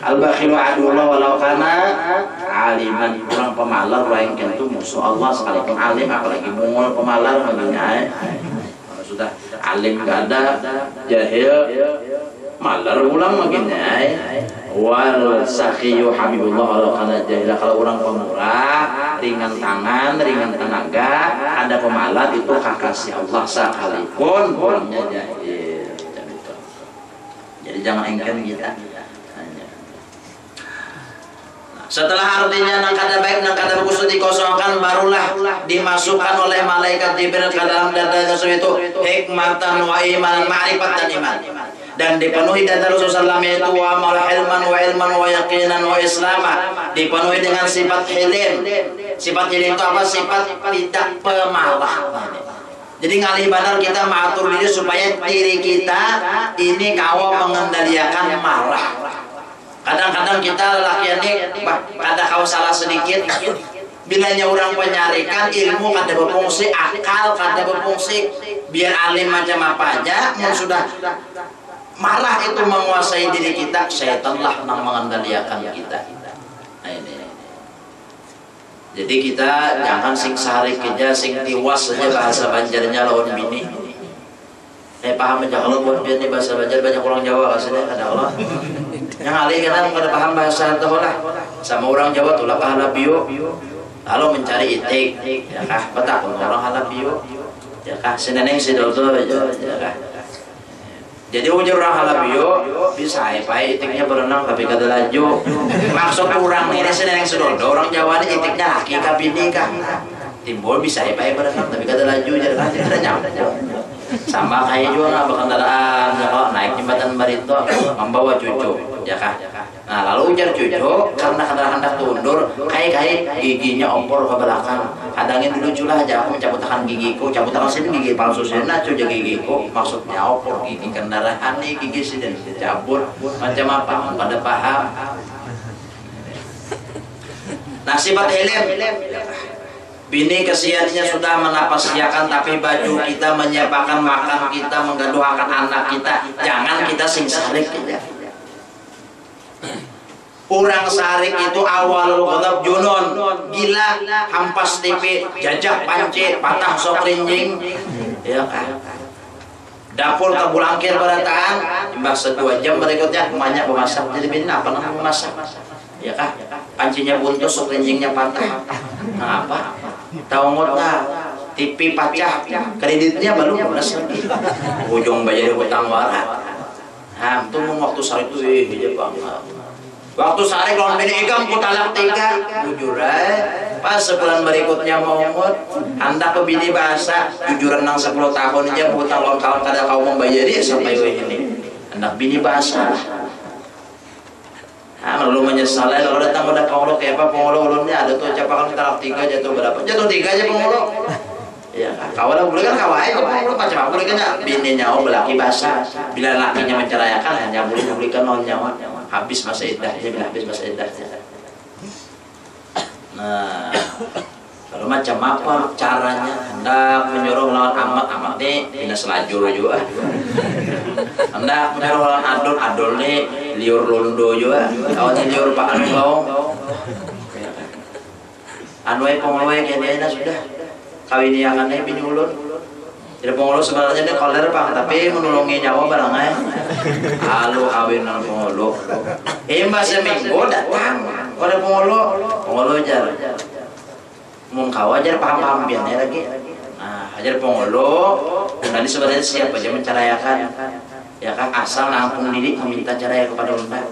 Al-bakhilu adullah walau kana aliman, orang pemalar orang engken itu musuh Allah sekalipun alim, apalagi mungol pemalar begini. Kalau sudah alim gak ada, jahil malar ulang begini. Wal sakhiyu habibullah walau kana jahil, kalau orang pemurah ringan tangan, ringan tenaga, ada pemalas itu kekasih Allah sekalipun orangnya jahil. Jadi jangan engken kita. Nah, Setelah artinya nang kada baik nang kada bagus dikosongkan, barulah dimasukkan oleh malaikat Jibril ke dalam dada itu hikmatan wa iman, ma'rifat dan iman. Dan dipenuhi dada Rasulullah SAW itu wa mal hilman wa ilman wa yaqinan wa islama, dipenuhi dengan sifat hilim. Sifat hilim itu apa? Sifat tidak pemarah. Jadi ngalih benar kita mengatur diri supaya diri kita ini kawa mengendalikan marah. Kadang-kadang kita lelaki ini kada kau salah sedikit, bilanya orang penyarikan ilmu kada berfungsi, akal kada berfungsi, biar alim macam apa aja, yang sudah marah itu menguasai diri kita, syaitanlah yang mengendalikan kita. Nah, ini. Jadi kita jangan sing sarik aja, sing tiwas saja bahasa Banjarnya lawan bini. Paham aja kalau buat biar nih bahasa Banjar banyak orang Jawa kasihnya ada Allah. Yang alih kita kada paham bahasa itu lah. Sama orang Jawa tuh lah halapio. Lalu mencari itik, ya kah? Petak orang halapio. Ya kah? Seneneng sidodo ya kah? Jadi ujar orang halapio bisa pai itiknya berenang tapi kada laju. Maksud orang ini seneneng sidodo orang Jawa ini itiknya laki kah bini kah? Timbul bisa pai berenang tapi kada laju jadi kan kada nyambung. Sama kayak juga berkendaraan ya kok naik jembatan Barito membawa cucu ya kah. Nah lalu ujar cucu karena hendak tundur kayak giginya ompor ke belakang, hadangin dulu culah aja aku mencabut tangan gigiku, cabut tangan sini gigi palsu sini naco aja gigiku, maksudnya ompor gigi kendaraan nih gigi sini cabut macam apa pada paham. Nah sifat hilim, bini kesiannya sudah menapasiakan tapi baju kita, menyiapkan makan kita, menggaduhakan anak kita, jangan kita sing sarik tidak. Orang sarik itu awal ghadab junun, gila, hampas TV, jajak panci, patah sok rinjing, ya kan? Dapur kabulangkir berataan, imbas 2 jam berikutnya banyak memasak. Jadi bini apa namanya memasak? Ya kan? Pancinya buntus, sok rinjingnya patah. Nah, apa? Tahu nggak? TV pecah, kreditnya belum lunas lagi. Ujung bayar hutang warat. Nah, itu waktu saat itu iya banget. Waktu sehari kalau bini ikam ku talak 3, jujur pas sebulan berikutnya mau umut, anda ke bini bahasa jujuran nang 10 tahun aja hutang lawan kawan kada kau membayari sampai ini. Anak bini bahasa. Nah, lalu menyesal kalau datang pada pengolo kayak apa pengolo ulunnya ada tuh capakan talak 3 jatuh berapa? Jatuh 3 aja pengolo. Ya, kawan boleh kan kawan aja pengolo macam apa boleh kan bini nyawa belaki bahasa. Bila lakinya menceraikan hanya boleh memberikan non nyawa. Habis masa iddahnya, bila habis masa iddahnya. Nah, kalau macam apa caranya? Hendak menyuruh lawan amak nih bina selajur juga. Hendak menyuruh lawan adol nih liur londo juga. Kawannya liur pak anu gaung. Anu pengolwe kayaknya sudah kawiniangannya bini ulun. Jadi pengolo sebenarnya dia koler bang, tapi menolongi nyawa barangnya. Halo kawinan pengolo. Mbak seminggu datang, ada pengolo ajar. Mung kau ajar paham biarnya lagi. Nah, ajar pengolo. Tadi sebenarnya siapa aja mencarayakan, ya kan? Asal nampung diri meminta cerai kepada unda,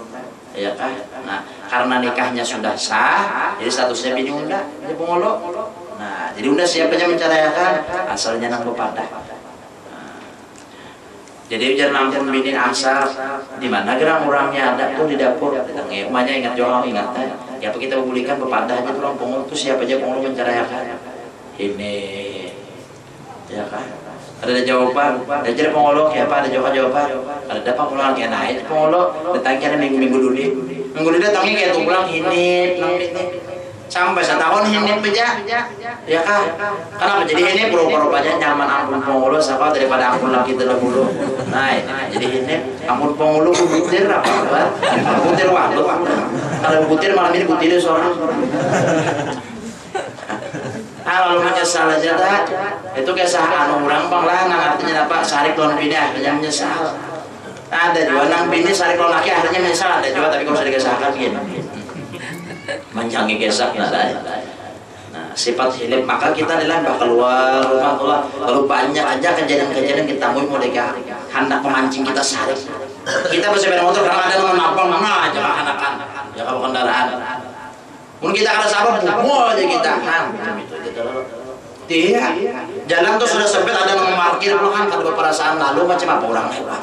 ya kan? Nah, karena nikahnya sudah sah, jadi statusnya bini unda, jadi pengolo. Nah, jadi unda siapanya mencarayakan asalnya nang bepadah. Nah, jadi ujar nampun bini asal di mana gerang orangnya ada tuh di dapur. Emaknya ingat jual ingat ya apa kita pulihkan bepadah aja orang pengol tuh siapa aja pengol mencarayakan. Ini ya kan? Ada jawaban, ada jadi pengolo kayak apa ada jawaban. Ada dapat pulang kayak naik pengolo datangnya minggu dulu datangnya kayak tuh pulang ini sampai setahun hinip aja ya kah? Kenapa jadi hinip rupa-rupanya nyaman ampun pengulu siapa daripada ampun lagi terlebulu. Nah jadi hinip ampun pengulu butir apa butir waktu kalau butir malam ini butir seorang. Lalu menyesal aja dah itu kisah anu orang bang lah nang artinya apa sarik lawan bini akhirnya menyesal. Ada juga nang bini sarik lawan laki akhirnya menyesal ada juga tapi kalau sudah dikisahkan gini menjangi kisah nada. Nah, sifat hilim maka kita adalah keluar rumah Allah lalu banyak aja kejadian-kejadian kita mau mereka hendak memancing kita sarik. Kita bersepeda motor karena ada nama napal mana aja anakan ya kalau kendaraan. Mun kita kada sabar bungol aja kita kan. Tidak. Jalan tuh sudah sempit ada yang memarkir kan kada perasaan lalu macam apa orang lewat.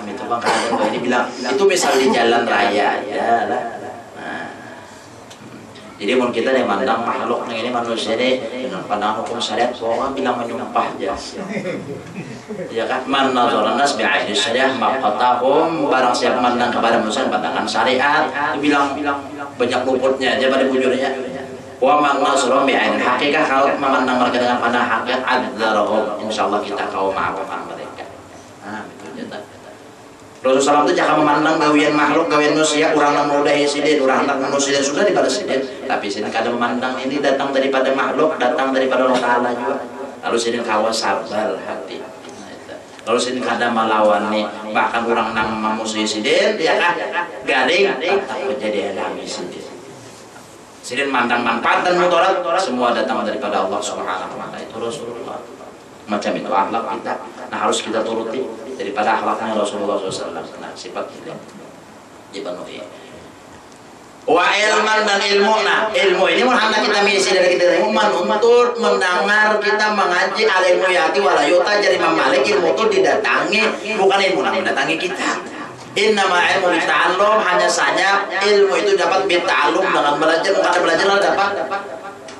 Itu Bang Kader ini bilang itu misal di jalan raya ya lah. Jadi mun kita nih mandang makhluk ini manusia ini dengan pandangan hukum syariat orang bilang menyumpah aja. Ya kan man nazara nas bi'aini syariah maqatahum barang siapa mandang kepada manusia pandangan syariat bilang banyak luputnya aja pada bujurnya. Wa man nazara bi'aini hakikat kalau memandang mereka dengan pandangan hakikat adzarahum insyaallah kita kau maafkan mereka. Itu nyata. Rasulullah SAW itu jangan memandang gawian makhluk, gawian manusia, orang yang mudahi sidin, orang anak manusia sudah dibalas sidin. Tapi sidin kadang memandang ini datang daripada makhluk, datang daripada Allah Ta'ala juga. Lalu sidin kawa sabar hati. Lalu sidin kadang melawan nih, bahkan orang yang manusia sidin, ya kan, garing, tetap menjadi alami sidin. Sidin mandang manfaat dan mudarat, semua datang daripada Allah Subhanahu wa Ta'ala. Itu Rasulullah. Macam itu akhlak kita. Nah harus kita turuti daripada akhlaknya Rasulullah SAW. Nah sifat ini dipenuhi. Wa ilman dan ilmu. Nah ilmu ini mana kita misi dari kita ilmu untuk mendengar kita mengaji ilmu yati walayuta jadi memalik ilmu itu didatangi bukan ilmu yang mendatangi kita. Innama ilmu bita'allum hanya saja ilmu itu dapat bita'allum dengan belajar bukan belajar dapat.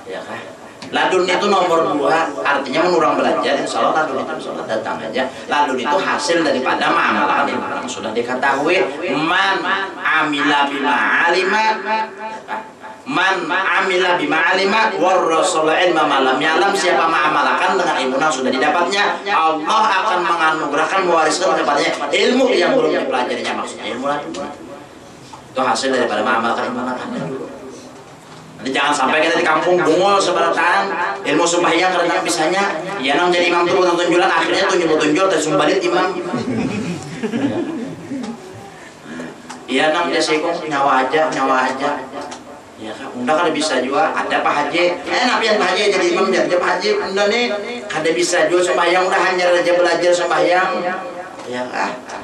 Ya kan? Ladun itu nomor 2, artinya menurang belajar, insya Allah ladun itu insya Allah datang aja. Ladun itu hasil daripada ma'amalan yang sudah diketahui. Man amila bima alimat, man amila bima alimat, warrasul ilma malam yalam. Siapa ma'amalakan dengan ilmu yang sudah didapatnya, Allah akan menganugerahkan mewariskan kepadanya ilmu yang belum dipelajarinya, maksudnya ilmu ladun. Itu hasil daripada ma'amalkan ilmu ladun. Nanti jangan sampai kita di kampung bungol sebaratan ilmu sembahyang karena bisanya ya nang jadi imam tuh tunjulan akhirnya tunjul tersumbalit imam. Iya nang biasa kok nyawa aja. Ya kan unda kada bisa juga ada Pak Haji. Napian Pak Haji jadi imam jadi Pak Haji unda nih kada bisa juga sembahyang udah hanya aja belajar sembahyang. Ya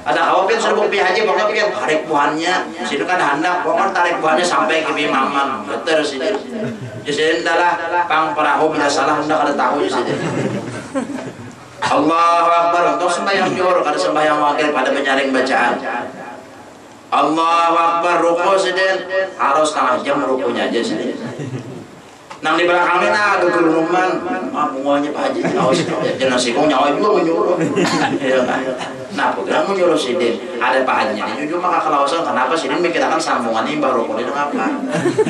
ada kawapin suruh bukti haji pokoknya pikir tarik buahnya sini kan hendak pokoknya tarik buahnya sampai ke bimaman betul sini jadi adalah pang perahu bila salah hendak ada tahu di sini. Allahu Akbar untuk sembahyang juhur kada sembahyang wakil pada menyaring bacaan. Allahu Akbar ruku sini harus setengah jam rukunya aja sini. Nang di belakangnya nah ada keluluman bunganya Pak Haji jenazah sikong nyawa juga menyuruh. Nah program menyuruh sidin ada Pak Haji ini jujur maka kelawasan kenapa sidin mikirkan sambungan ini baru kulit apa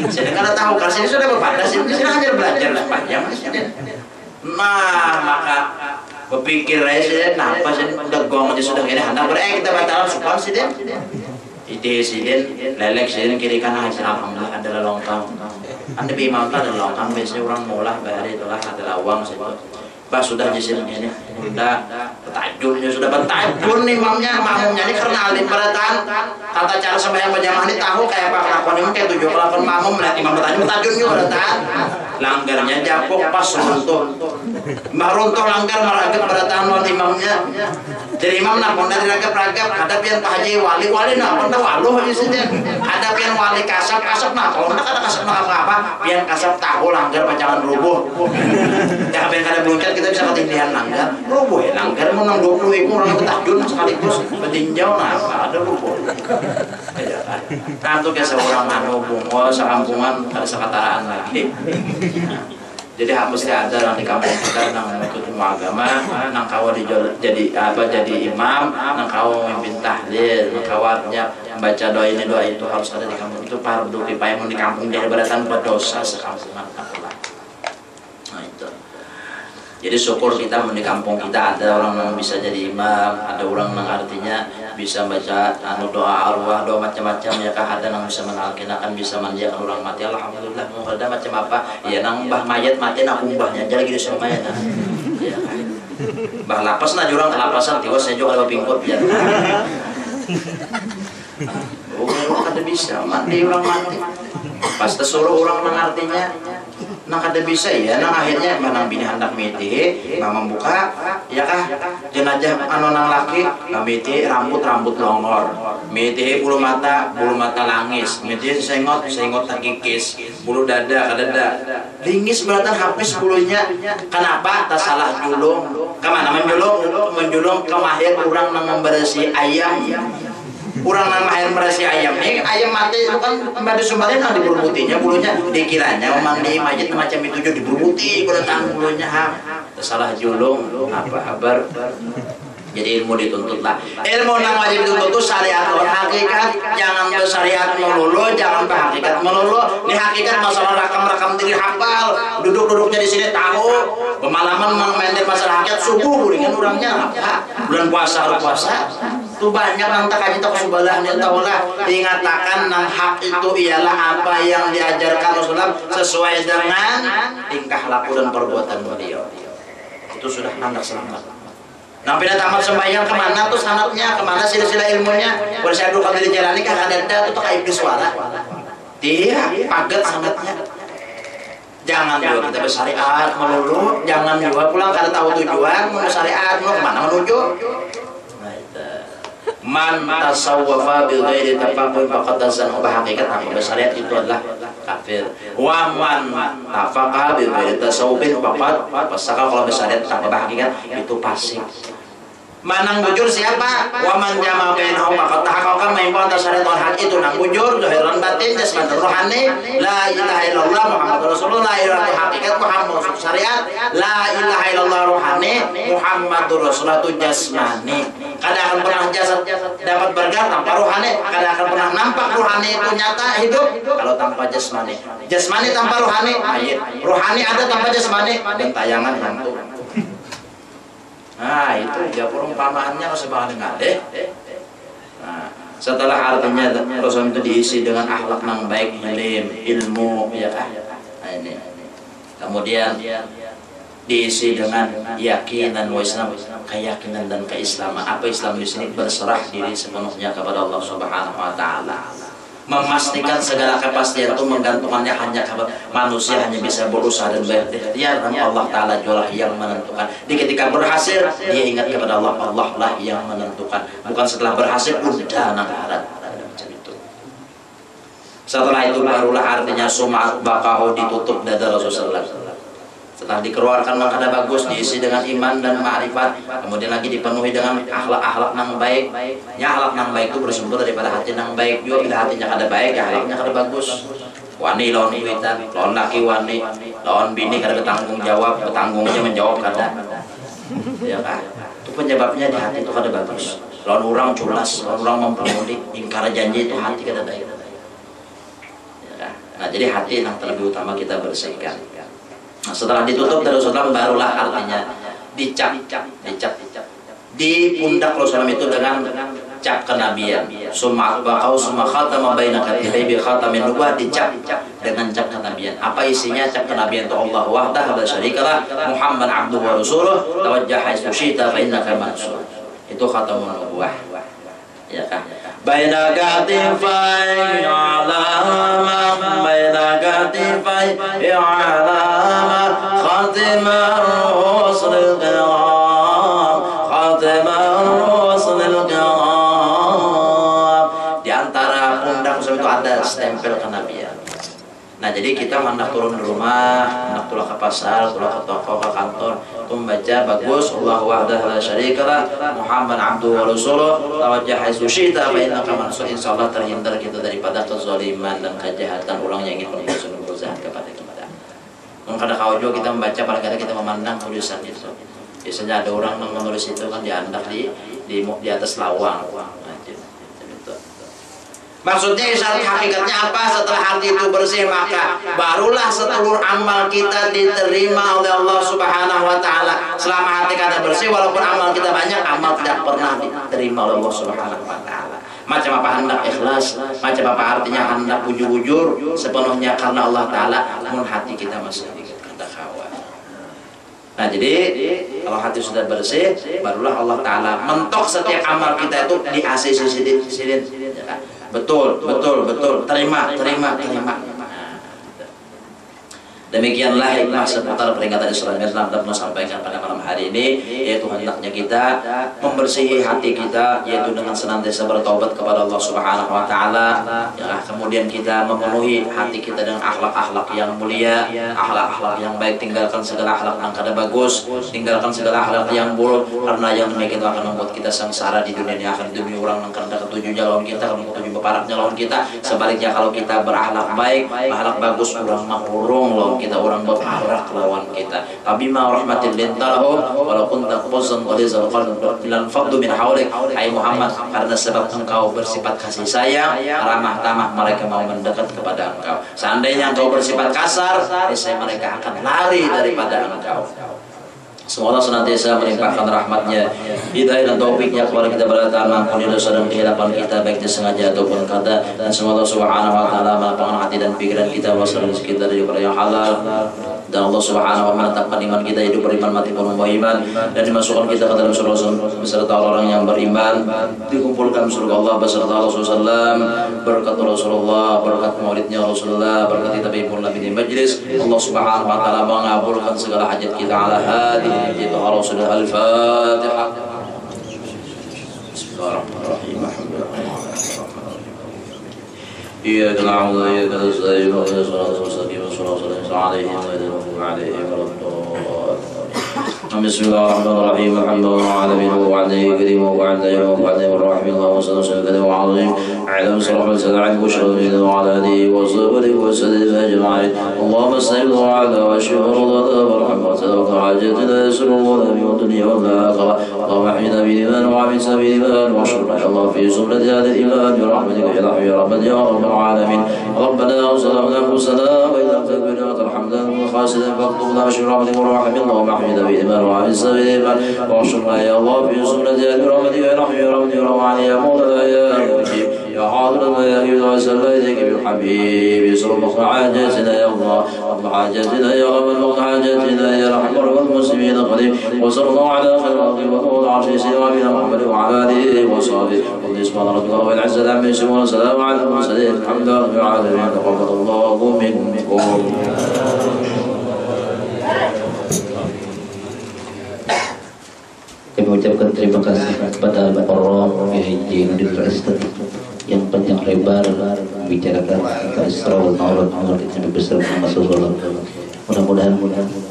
sidin kan tahu karena sidin sudah berpada sidin hanya belajar sepanjang sidin. Nah maka berpikir aja kenapa sidin udah gong aja sudah ini hendak kita batalan sukan sidin ide sidin lelek sidin kiri kanan hasil alhamdulillah adalah longkang. Anda imam ada longkang biasanya orang mulah bahari itulah ada lawang situ. Bah sudah di sini ini udah bertajunnya sudah bertajun imamnya makmumnya ini karena alim beratan tata cara sembahyang berjamaah ini tahu kayak apa kelakuan imam kayak 7 kelakuan makmum melihat imam bertajun juga beratan langgarnya japok pas runtuh mbah runtuh langgar meragap beratan lawan imamnya jadi imam nak pun dari ragap ada pian Pak Haji wali nak pun waluh di sini ada pian wali kasap nak kalau nak ada kasap nak apa pian kasap tahu langgar pacangan rubuh jangan pian kada beluncat kita bisa ketindihan langgar rubuh ya langgar mau 20 ekor orang bertajun sekaligus bertinjau nah apa ada rubuh kan tuh kayak seorang anu bungo sekampungan ada sekataraan lagi. Jadi mesti ada yang di kampung kita yang mengikuti ilmu agama, yang kawal jadi imam, yang kawal memimpin tahlil, yang kawalnya membaca doa ini doa itu harus ada di kampung itu fardu kifayah di kampung jadi beratan buat dosa sekampungan. Nah itu. Jadi syukur kita di kampung kita ada orang yang bisa jadi imam, ada orang yang artinya bisa baca doa arwah, doa macam-macam ya kah ada yang bisa menalkinakan, bisa manjakan orang mati. Alhamdulillah mau ada macam apa? Ya nang mbah mayat mati nak mbahnya aja lagi di sama mayat. Ya kan. Mbah lapas nah jurang kelapasan tiwas saya juga ada pingkot ya. Oh, kada bisa mati orang mati. Pas tersuruh orang mengartinya Nang kada bisa ya, nang akhirnya manang bini hendak miti, mamang buka, ya kah? Jenajah anu nang laki, miti rambut longor, miti bulu mata langis, miti sengot terkikis, bulu dada kadada, lingis beratan habis bulunya. Kenapa? Tak salah julung. Kemana menjulung ke mahir kurang nang memberesi ayam. Kurang nang air merasi ayam ini ayam mati itu kan kembali sumbalin nang diberbutinya bulunya dikiranya memang di majid macam itu juga diberbuti kurang bulunya salah julung apa kabar. Jadi ilmu dituntut lah, ilmu nang wajib dituntut itu syariat hakikat, jangan bersyariat melulu, jangan berhakikat melulu. Ini hakikat masalah rakam diri hafal, duduknya di sini tahu, pemalaman mengenai masalah hakikat subuh dengan orangnya apa? Bulan puasa tuh banyak nang tak kaji tak subalah nih tahu lah. Ingatakan nang hak itu ialah apa yang diajarkan Rasulullah sesuai dengan tingkah laku dan perbuatan beliau. Itu sudah nandak selamat. Nampaknya tamat sembahyang kemana tuh sanatnya, kemana silsilah ilmunya? Bersyadu kalau dijalani kan ada tuh kayak iblis suara. Dia paget sanatnya. Jangan juga kita bersyariat melulu, jangan juga pulang karena tahu tujuan mau syariat mau kemana menuju. Man tasawwafa bil ghairi tafaqquh faqad tasawwafa hakikat apa bersyariat itu adalah kafir. Wa man tafaqa bil ghairi tasawwufin faqad fasaka kalau bersyariat tanpa hakikat itu fasik. Manang bujur siapa? Wa man jama bainahum faqad tahaqqaqa ma syariat hak itu nang bujur zahiran batin jasmani rohani la ilaha illallah Muhammadur Rasulullah la ilaha hakikat Muhammad syariat la ilaha illallah rohani Muhammadur Rasulullah itu jasmani. Kada akan pernah jasad dapat bergerak tanpa rohani, kada akan pernah nampak rohani itu nyata hidup kalau tanpa jasmani. Jasmani tanpa rohani mayit, rohani ada tanpa jasmani dan tayangan hantu. Nah itu ya perumpamaannya sebagai ngade. Nah setelah artinya Rasul itu diisi dengan akhlak yang baik, ilmu ya kan. Nah, ini kemudian diisi dengan yakinan wa Islam, keyakinan dan keislaman. Apa Islam di sini? Berserah diri sepenuhnya kepada Allah Subhanahu wa taala. Memastikan segala kepastian itu menggantungkannya hanya kepada manusia, hanya bisa berusaha dan berikhtiar, dan Allah taala jualah yang menentukan. Di ketika berhasil dia ingat kepada Allah, Allah lah yang menentukan. Bukan setelah berhasil udah nang harap. Setelah itu barulah artinya sum'at baqahu ditutup dada Rasulullah. Setelah dikeluarkan makna bagus, diisi dengan iman dan ma'rifat, kemudian lagi dipenuhi dengan akhlak-akhlak yang baik. Ya akhlak yang baik itu bersumber daripada hati yang baik juga. Bila hatinya kada baik, ya akhlaknya kada bagus. Wani lawan witan, lawan laki wani, lawan bini kada bertanggung jawab, bertanggungnya menjawab kada. Ya kan? Itu penyebabnya di hati itu kada bagus. Lawan orang culas, lawan orang mempermudik, ingkar janji itu hati kada baik. Ya kan? Nah jadi hati yang terlebih utama kita bersihkan. Nah, setelah ditutup dari Rasulullah barulah artinya dicap di pundak Rasulullah itu dengan cap kenabian. Summa baqau summa khatama baina katibai bi khatamin nubuwah, dicap dengan cap kenabian. Apa isinya cap kenabian? Itu Allah wahdahu la syarikalah Muhammad abduhu wa rasuluh tawajjah haitsu syi'ta fa innaka mansur. Itu khatamun nubuwah. Ya kan? Baina katifai alama baina katifai alama khatimar rusul kiram khatimar rusul kiram. Di antara pundak itu ada stempel kenabian. Nah jadi kita hendak turun di rumah, hendak tulah ke pasar, tulah ke toko, ke kantor, itu membaca bagus Allah wahdahu la syarikalah Muhammad abduhu wa rasuluh tawajjah haitsu syi'ta fa innaka mansur. Insyaallah terhindar kita daripada kezaliman dan kejahatan orang yang ingin membuat jahat kepada kita. Kadang kau juga kita membaca pada kata kita memandang tulisan itu. Biasanya ada orang yang menulis itu kan diandak di atas lawang. Maksudnya isyarat hakikatnya apa? Setelah hati itu bersih maka barulah seluruh amal kita diterima oleh Allah Subhanahu wa taala. Selama hati kita bersih walaupun amal kita banyak, amal tidak pernah diterima oleh Allah Subhanahu wa taala. Macam apa hendak ikhlas, macam apa artinya hendak bujur-bujur sepenuhnya karena Allah taala, namun hati kita masih ada khawatir. Nah jadi kalau hati sudah bersih barulah Allah taala mentok setiap amal kita itu di ACC ya kan? Betul, terima. Demikianlah hikmah seputar peringatan Isra Mi'raj yang sampaikan pada malam hari ini, yaitu hendaknya kita membersihi hati kita, yaitu dengan senantiasa bertaubat kepada Allah Subhanahu wa taala. Ya, kemudian kita memenuhi hati kita dengan akhlak-akhlak yang mulia, akhlak-akhlak yang baik, tinggalkan segala akhlak yang kada bagus, tinggalkan segala akhlak yang buruk, karena yang demikian akan membuat kita sengsara di dunia ini akan demi orang yang kada ketujuhnya lawan kita, kalau ketujuh beparaknya lawan kita. Sebaliknya kalau kita berakhlak baik, akhlak bagus, orang mahurung lawan kita, orang berparak lawan kita. Fabima rahmatin lintalahu walaupun taqfuzun qalizal qalb lan faddu min haulik. Hai Muhammad, karena sebab engkau bersifat kasih sayang, ramah tamah, mereka mau mendekat kepada engkau. Seandainya engkau bersifat kasar, niscaya mereka akan lari daripada engkau. Semoga senantiasa melimpahkan rahmatnya, hidayah dan taufiknya kepada kita berdatang, mengampuni dosa dan kehilapan kita baik disengaja ataupun kata. Dan semoga Subhanahu wa taala melapangkan hati dan pikiran kita, wasallam kita dari perkara yang halal. Dan Allah Subhanahu wa taala menetapkan iman kita hidup beriman, mati penuh iman, dan dimasukkan kita ke dalam surga beserta orang yang beriman, dikumpulkan surga Allah beserta Rasulullah, berkat Rasulullah, berkat maulidnya Rasulullah, berkat tabi'ul nabi di majlis. Allah Subhanahu wa taala mengabulkan segala hajat kita ala hadi itu Rasulullah. Al-Fatihah. Bismillahirrahmanirrahim. إياك نعبد وإياك نستعين اهدنا الصراط المستقيم صراط الذين أنعمت عليهم غير المغضوب عليهم ولا الضالين. بسم الله الرحمن الرحيم. الحمد لله العالمين وعليه كريم وعلى يوم وعلى الرحيم. اللهم صل وسلم وعظيم على صلاح السلام وشرف وعلى آله وصحبه وسلم أجمعين. اللهم استعن وعلى واشف رضاك ورحمة وحاجتنا يسر الله في الدنيا والآخرة. اللهم احينا بالإيمان وعمل سبيل الإيمان واشرنا الله في زمرة هذا الإيمان برحمتك يا رحمة يا رب يا رب العالمين. ربنا وسلامنا أنفسنا وإن لم تكن وترحمنا خاسدا فاكتبنا بشر رحمتك ورحمة. اللهم احينا بالإيمان وعمل سبيل الإيمان واشرنا يا الله في زمرة هذا برحمتك يا رحمة يا رب يا رب يا مولانا يا مجيب يا حاضرنا يا أيها وسلم إليك بالحبيب يسر مقطع حاجاتنا يا الله، مقطع حاجاتنا يا رب، مقطع حاجاتنا يا رحم رب المسلمين قريب. وصلى الله على خير خلق وطول العرش سيدنا محمد وعلى آله وصحبه. قل سبحان ربك رب العزة عما يصفون وسلام على المرسلين الحمد لله رب العالمين. تقبل الله منكم. Kami ucapkan terima kasih kepada Al-Mukarram Kiai Nudin Rastati yang panjang lebar membicarakan tentang Isra wal Mi'raj Nabi besar Muhammad sallallahu alaihi wasallam. Mudah-mudahan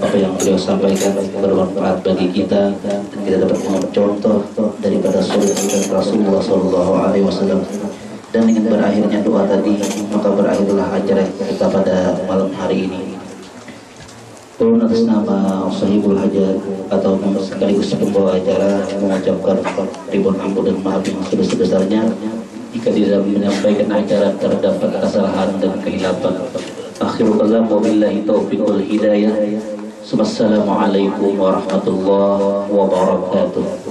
apa yang beliau sampaikan bermanfaat bagi kita dan kita dapat mengambil contoh daripada sunnah Rasulullah sallallahu alaihi wasallam. Dan dengan berakhirnya doa tadi, maka berakhirlah acara kita pada malam hari ini. Turun atas nama Sahibul Hajat atau sekaligus pembawa acara mengucapkan ribuan ampun dan maaf yang sebesar-besarnya jika di dalam menyampaikan acara terdapat kesalahan dan kehilapan. Akhirul kalam wabillahi taufiq wal hidayah. Wassalamualaikum warahmatullahi wabarakatuh.